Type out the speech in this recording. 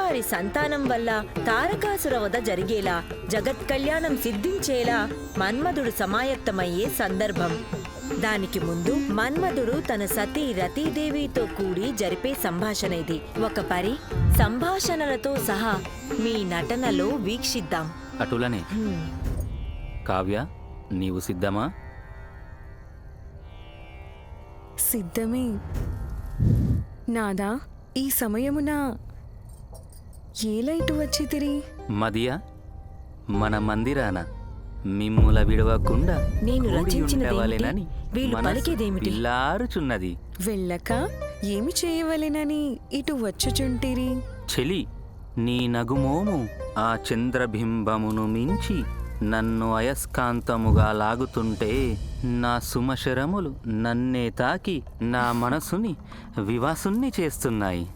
వారి సంతానం వల్ల తారకాసుర వధ జరిగేలా, జగత్ కళ్యాణం సిద్ధించేలా మన్మధుడు సమాయత్తమయ్యే సందర్భం. దానికి ముందు మన్మధుడు తన సతీ రతీదేవితో కూడి జరిపే సంభాషణ ఇది. ఒక పరి సంభాషణలతో సహా మీ నటనలో వీక్షిద్దాం. అటులనే. కావ్య, నీవు సిద్ధమా? సిద్ధమే నాదా. ఈ సమయమున ఏలైటు వచ్చి తిరి మదియ, మన మందిరాన మిమ్ముల విడవకుండా నేను రచించినదేమిటి? వీళ్ళు మనసు పలికేదేమిటి? పిల్లారుచున్నది. వెళ్ళక ఏమి చేయవలెనని ఇటు వచ్చుచుంటిరి? చెలి, నీ నగుమోము ఆ చంద్రబింబమును మించి నన్ను అయస్కాంతముగా లాగుతుంటే నా సుమశరములు నన్నే తాకి నా మనసుని వివాసుని చేస్తున్నాయి.